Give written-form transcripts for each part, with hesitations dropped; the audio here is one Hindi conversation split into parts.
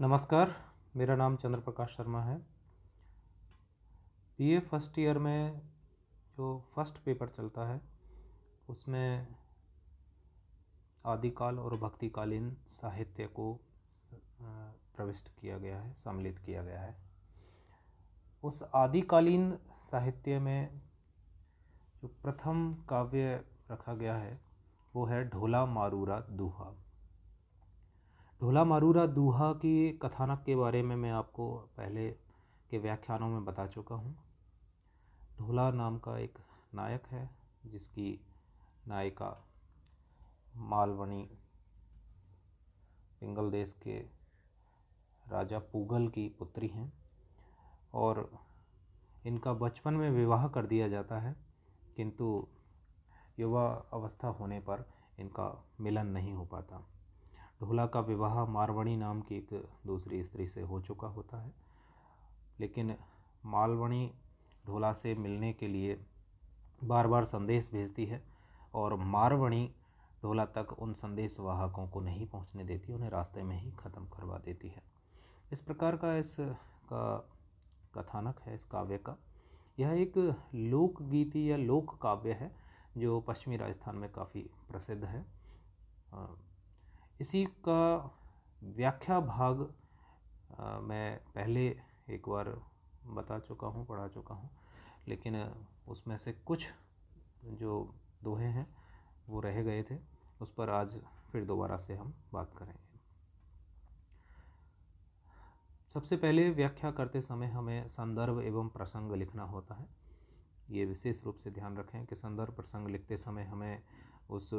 नमस्कार, मेरा नाम चंद्र प्रकाश शर्मा है। बीए फर्स्ट ईयर में जो फर्स्ट पेपर चलता है उसमें आदिकाल और भक्तिकालीन साहित्य को प्रविष्ट किया गया है, सम्मिलित किया गया है। उस आदिकालीन साहित्य में जो प्रथम काव्य रखा गया है वो है ढोला मारूरा दूहा। ढोला मारूरा दूहा की कथानक के बारे में मैं आपको पहले के व्याख्यानों में बता चुका हूँ। ढोला नाम का एक नायक है जिसकी नायिका मालवणी पिंगल देश के राजा पूगल की पुत्री हैं और इनका बचपन में विवाह कर दिया जाता है, किंतु युवा अवस्था होने पर इनका मिलन नहीं हो पाता। ढोला का विवाह मालवणी नाम की एक दूसरी स्त्री से हो चुका होता है, लेकिन मालवणी ढोला से मिलने के लिए बार बार संदेश भेजती है और मारवणी ढोला तक उन संदेश वाहकों को नहीं पहुंचने देती, उन्हें रास्ते में ही ख़त्म करवा देती है। इस प्रकार का इसका कथानक है इस काव्य का। यह एक लोकगीति या लोक काव्य है जो पश्चिमी राजस्थान में काफ़ी प्रसिद्ध है। इसी का व्याख्या भाग मैं पहले एक बार बता चुका हूँ, पढ़ा चुका हूँ, लेकिन उसमें से कुछ जो दोहे हैं वो रह गए थे, उस पर आज फिर दोबारा से हम बात करेंगे। सबसे पहले व्याख्या करते समय हमें संदर्भ एवं प्रसंग लिखना होता है। ये विशेष रूप से ध्यान रखें कि संदर्भ प्रसंग लिखते समय हमें उस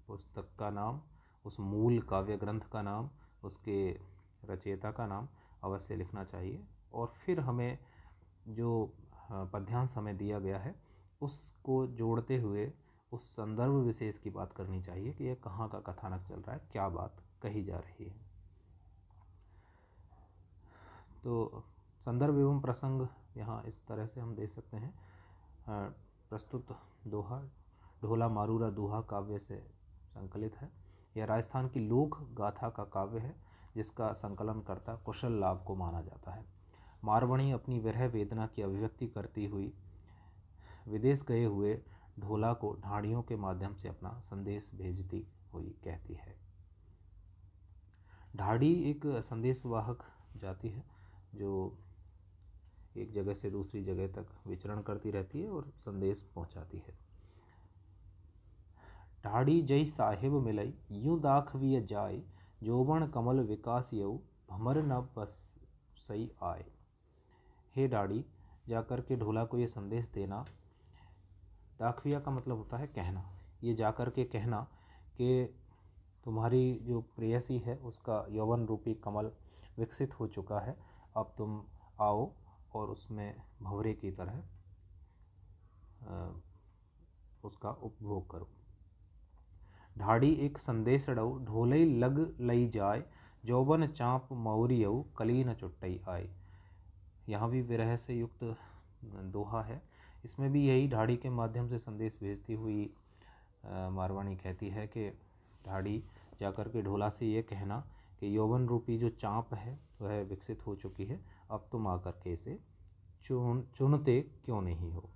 पुस्तक का नाम, उस मूल काव्य ग्रंथ का नाम, उसके रचयिता का नाम अवश्य लिखना चाहिए और फिर हमें जो पद्यांश हमें दिया गया है उसको जोड़ते हुए उस संदर्भ विशेष की बात करनी चाहिए कि यह कहाँ का कथानक चल रहा है, क्या बात कही जा रही है। तो संदर्भ एवं प्रसंग यहाँ इस तरह से हम दे सकते हैं। प्रस्तुत दोहा ढोला मारूरा दूहा काव्य से संकलित है। यह राजस्थान की लोक गाथा का काव्य है जिसका संकलन करता कुशल लाभ को माना जाता है। मारवणी अपनी विरह वेदना की अभिव्यक्ति करती हुई विदेश गए हुए ढोला को ढाड़ियों के माध्यम से अपना संदेश भेजती हुई कहती है। ढाड़ी एक संदेशवाहक जाति है जो एक जगह से दूसरी जगह तक विचरण करती रहती है और संदेश पहुंचाती है। ढाड़ी जय साहिब मिलई यूं दाखविय जाय, जोबन कमल विकास यऊ भमर न बस सही आए। हे ढाड़ी, जाकर के ढोला को ये संदेश देना। दाखविया का मतलब होता है कहना। ये जाकर के कहना कि तुम्हारी जो प्रेयसी है उसका यौवन रूपी कमल विकसित हो चुका है, अब तुम आओ और उसमें भंवरे की तरह उसका उपभोग करो। ढाड़ी एक संदेश डऊ ढोलई लग लई जाय, जौबन चाँप मौरियऊ कली न चुट्टई आए। यहाँ भी विरह से युक्त दोहा है। इसमें भी यही ढाड़ी के माध्यम से संदेश भेजती हुई मारवाणी कहती है कि ढाड़ी जाकर के ढोला से ये कहना कि यौवन रूपी जो चाँप है वह विकसित हो चुकी है, अब तुम आकर के इसे चुनते क्यों नहीं हो।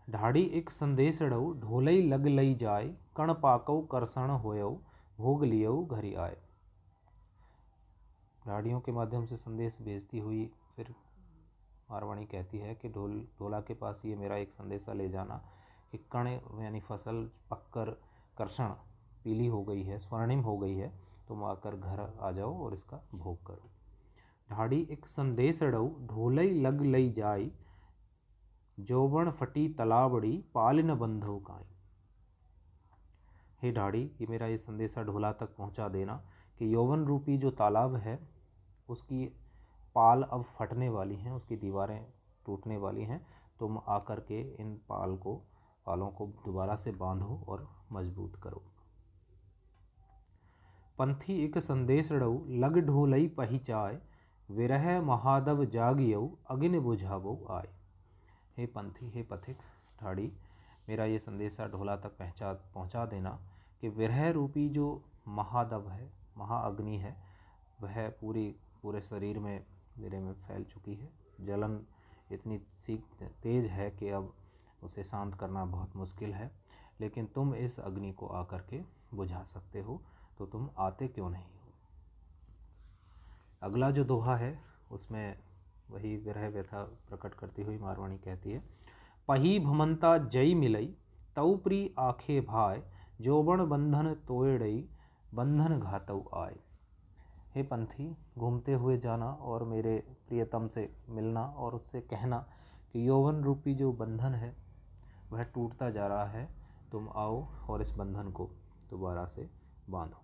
ढाड़ी एक संदेश डऊ ढोलई लग लई जाय, कण पाकऊ करसण होयऊ भोग लियऊ घरी आए। ढाड़ियों के माध्यम से संदेश भेजती हुई फिर मारवाणी कहती है कि ढोला के पास ये मेरा एक संदेशा ले जाना कि कण यानी फसल पककर कर्षण पीली हो गई है, स्वर्णिम हो गई है, तुम आकर घर आ जाओ और इसका भोग करो। ढाड़ी एक संदेश डऊ ढोलई लग लई जाय, जौबन फटी तलाबड़ी पालिन बंधो काई। हे ढाड़ी, ये मेरा ये संदेशा ढोला तक पहुंचा देना कि यौवन रूपी जो तालाब है उसकी पाल अब फटने वाली हैं, उसकी दीवारें टूटने वाली हैं, तुम आकर के इन पालों को दोबारा से बांधो और मजबूत करो। पंथी एक संदेश डऊ लग ढोलई पहिचाय, विरह महादव जागियऊ अग्नि बुझावो आए। हे पंथी, हे पथिक ढाड़ी, मेरा ये संदेशा ढोला तक पहुंचा देना कि विरह रूपी जो महादव है, महाअग्नि है, वह पूरे शरीर में मेरे में फैल चुकी है। जलन इतनी तेज है कि अब उसे शांत करना बहुत मुश्किल है, लेकिन तुम इस अग्नि को आकर के बुझा सकते हो, तो तुम आते क्यों नहीं हो। अगला जो दोहा है उसमें वही विरह व्यथा प्रकट करती हुई मारवाणी कहती है, पही भमंता जय मिलई तऊ प्री आखे भाय, जोबन बंधन तोड़ई बंधन घातऊ आय। हे पंथी, घूमते हुए जाना और मेरे प्रियतम से मिलना और उससे कहना कि यौवन रूपी जो बंधन है वह टूटता जा रहा है, तुम आओ और इस बंधन को दोबारा से बांधो।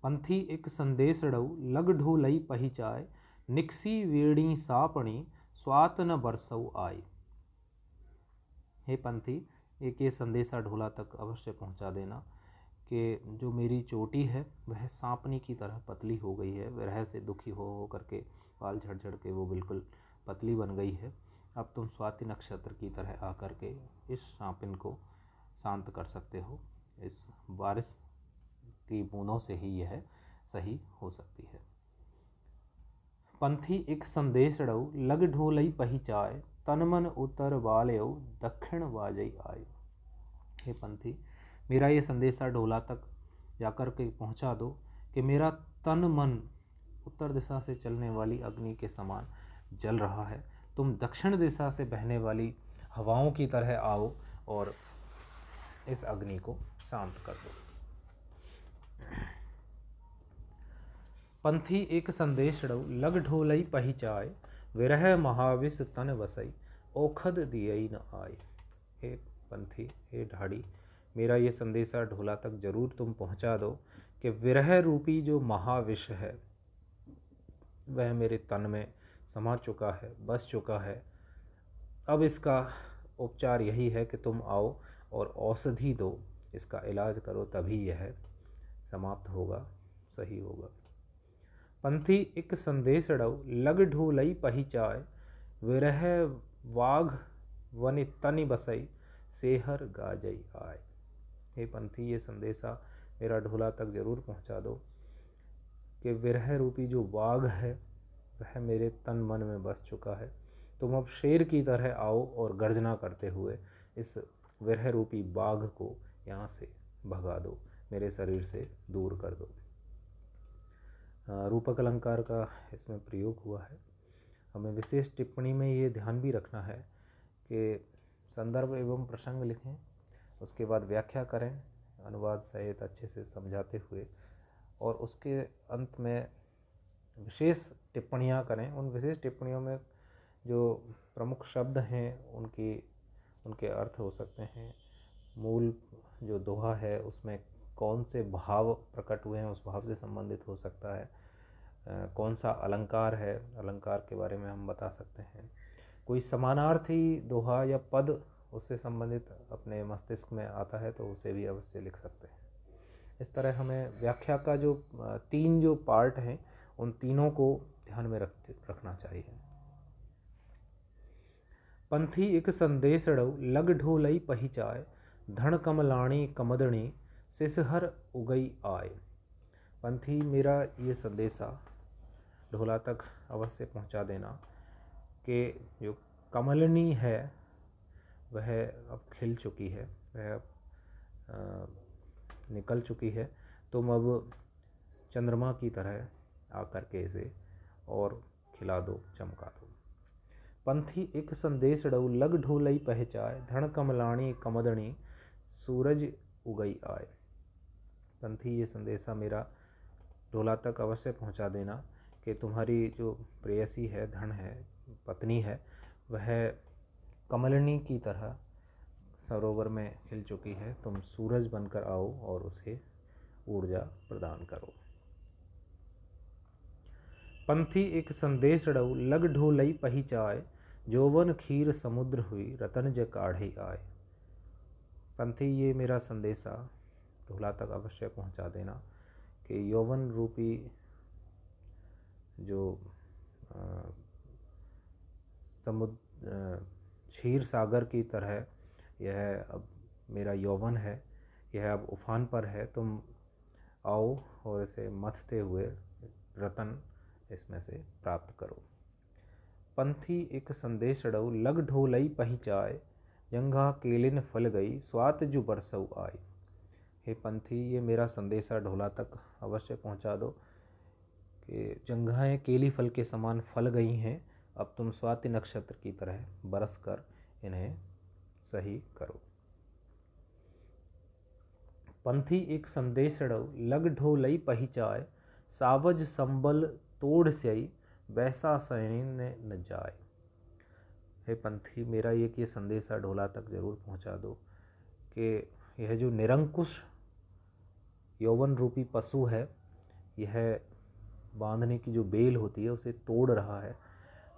पंथी एक संदेश डऊ लग ढोलई पहिचाए, निकसी वेणी सापणी स्वात न बरसऊ आय। हे पंथी, एक ये संदेशा ढोला तक अवश्य पहुंचा देना कि जो मेरी चोटी है वह सांपनी की तरह पतली हो गई है। विरह से दुखी हो करके बाल झड़ के वो बिल्कुल पतली बन गई है। अब तुम स्वाति नक्षत्र की तरह आकर के इस सांपिन को शांत कर सकते हो। इस बारिश की बूंदों से ही यह सही हो सकती है। पंथी एक संदेश डऊ लग ढोलई पहिचाए, तन मन उतर वालयऊ दक्षिण वाजई आय। हे पंथी, मेरा ये संदेशा ढोला तक जाकर के पहुंचा दो कि मेरा तन मन उत्तर दिशा से चलने वाली अग्नि के समान जल रहा है। तुम दक्षिण दिशा से बहने वाली हवाओं की तरह आओ और इस अग्नि को शांत कर दो। पंथी एक संदेश डऊ लग ढोलई पहिचाए, विरह महाविष तन वसई ओखद दियई न आय। हे पंथी, हे ढाड़ी, मेरा ये संदेशा ढोला तक जरूर तुम पहुंचा दो कि विरह रूपी जो महाविष है वह मेरे तन में समा चुका है, बस चुका है। अब इसका उपचार यही है कि तुम आओ और औषधि दो, इसका इलाज करो, तभी यह समाप्त होगा, सही होगा। पंथी एक संदेश डऊ लग ढोलई पहिचाए, विरह वाघ वनि तनि बसई सेहर गाजई आय। हे पंथी, ये संदेशा मेरा ढोला तक जरूर पहुंचा दो कि विरह रूपी जो वाघ है वह मेरे तन मन में बस चुका है। तुम अब शेर की तरह आओ और गर्जना करते हुए इस विरह रूपी बाघ को यहाँ से भगा दो, मेरे शरीर से दूर कर दो। रूपक अलंकार का इसमें प्रयोग हुआ है। हमें विशेष टिप्पणी में ये ध्यान भी रखना है कि संदर्भ एवं प्रसंग लिखें, उसके बाद व्याख्या करें अनुवाद सहित अच्छे से समझाते हुए, और उसके अंत में विशेष टिप्पणियाँ करें। उन विशेष टिप्पणियों में जो प्रमुख शब्द हैं उनके अर्थ हो सकते हैं। मूल जो दोहा है उसमें कौन से भाव प्रकट हुए हैं उस भाव से संबंधित हो सकता है। कौन सा अलंकार है, अलंकार के बारे में हम बता सकते हैं। कोई समानार्थी दोहा या पद उससे संबंधित अपने मस्तिष्क में आता है तो उसे भी अवश्य लिख सकते हैं। इस तरह हमें व्याख्या का जो तीन जो पार्ट हैं उन तीनों को ध्यान में रखना चाहिए। पंथी एक संदेश डऊ लग ढोलई पहिचाए, धन कमलाणी कमदणी सिसहर उगई आय। पंथी, मेरा ये संदेशा ढोला तक अवश्य पहुंचा देना कि जो कमलनी है वह अब खिल चुकी है, वह निकल चुकी है। तुम अब चंद्रमा की तरह आकर के इसे और खिला दो, चमका दो। पंथी एक संदेश डऊ लग ढोलई पहचाए, धन कमलाणी कमदणी सूरज उगई आय। पंथी, ये संदेशा मेरा ढोला तक अवश्य पहुंचा देना कि तुम्हारी जो प्रेयसी है, धन है, पत्नी है, वह कमलनी की तरह सरोवर में खिल चुकी है। तुम सूरज बनकर आओ और उसे ऊर्जा प्रदान करो। पंथी एक संदेश डऊ लग ढोलई पहिचाए, जोवन खीर समुद्र हुई रतन ज काढ़ई आय। पंथी, ये मेरा संदेशा ढोला तक अवश्य पहुंचा देना कि यौवन रूपी जो क्षीर सागर की तरह यह अब मेरा यौवन है, यह अब उफान पर है, तुम आओ और इसे मथते हुए रतन इसमें से प्राप्त करो। पंथी एक संदेश डऊ लग ढोलई पहुँचाए, जंघा केलिन फल गई स्वात जु बरसऊ आए। हे पंथी, ये मेरा संदेशा ढोला तक अवश्य पहुंचा दो कि जंघाएं केली फल के समान फल गई हैं, अब तुम स्वाति नक्षत्र की तरह बरस कर इन्हें सही करो। पंथी एक संदेश लग ढोलई पहुँचाए, सावज संबल तोड़ स्यई, वैसा सैन न जाए। हे पंथी, मेरा ये संदेशा ढोला तक जरूर पहुंचा दो कि यह जो निरंकुश यौवन रूपी पशु है, यह बांधने की जो बेल होती है उसे तोड़ रहा है।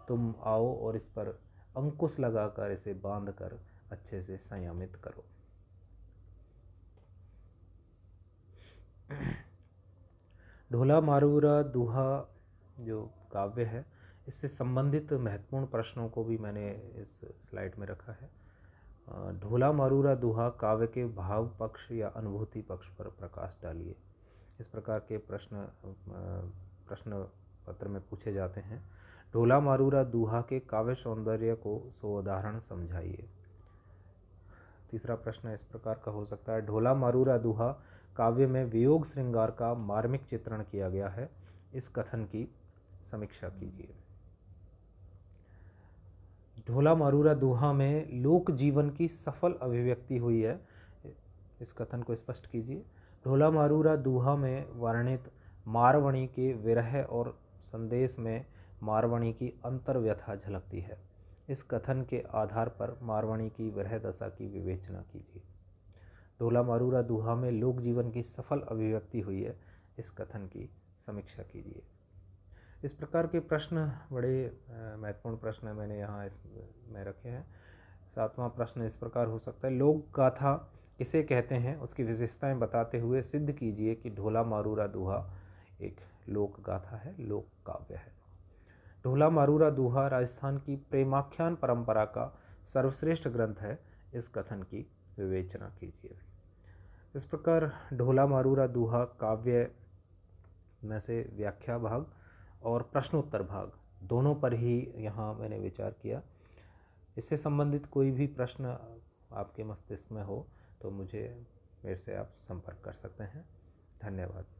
तुम आओ और इस पर अंकुश लगाकर इसे बांधकर अच्छे से संयमित करो। ढोला मारूरा दूहा जो काव्य है, इससे संबंधित महत्वपूर्ण प्रश्नों को भी मैंने इस स्लाइड में रखा है। ढोला मारूरा दूहा काव्य के भाव पक्ष या अनुभूति पक्ष पर प्रकाश डालिए। इस प्रकार के प्रश्न पत्र में पूछे जाते हैं। ढोला मारूरा दूहा के काव्य सौंदर्य को सोदाहरण समझाइए। तीसरा प्रश्न इस प्रकार का हो सकता है। ढोला मारूरा दूहा काव्य में वियोग श्रृंगार का मार्मिक चित्रण किया गया है, इस कथन की समीक्षा कीजिए। ढोला मारूरा दूहा में लोक जीवन की सफल अभिव्यक्ति हुई है, इस कथन को स्पष्ट कीजिए। ढोला मारूरा दूहा में वर्णित मारवणी के विरह और संदेश में मारवणी की अंतर्व्यथा झलकती है, इस कथन के आधार पर मारवणी की विरह दशा की विवेचना कीजिए। ढोला मारूरा दूहा में लोक जीवन की सफल अभिव्यक्ति हुई है, इस कथन की समीक्षा कीजिए। इस प्रकार के प्रश्न बड़े महत्वपूर्ण प्रश्न मैंने यहाँ इसमें रखे हैं। सातवां प्रश्न इस प्रकार हो सकता है। लोक गाथा किसे कहते हैं, उसकी विशेषताएं बताते हुए सिद्ध कीजिए कि ढोला मारूरा दूहा एक लोक गाथा है, लोक काव्य है। ढोला मारूरा दूहा राजस्थान की प्रेमाख्यान परंपरा का सर्वश्रेष्ठ ग्रंथ है, इस कथन की विवेचना कीजिए। इस प्रकार ढोला मारूरा दूहा काव्य में से व्याख्या भाग और प्रश्नोत्तर भाग दोनों पर ही यहाँ मैंने विचार किया। इससे संबंधित कोई भी प्रश्न आपके मस्तिष्क में हो तो मेरे से आप संपर्क कर सकते हैं। धन्यवाद।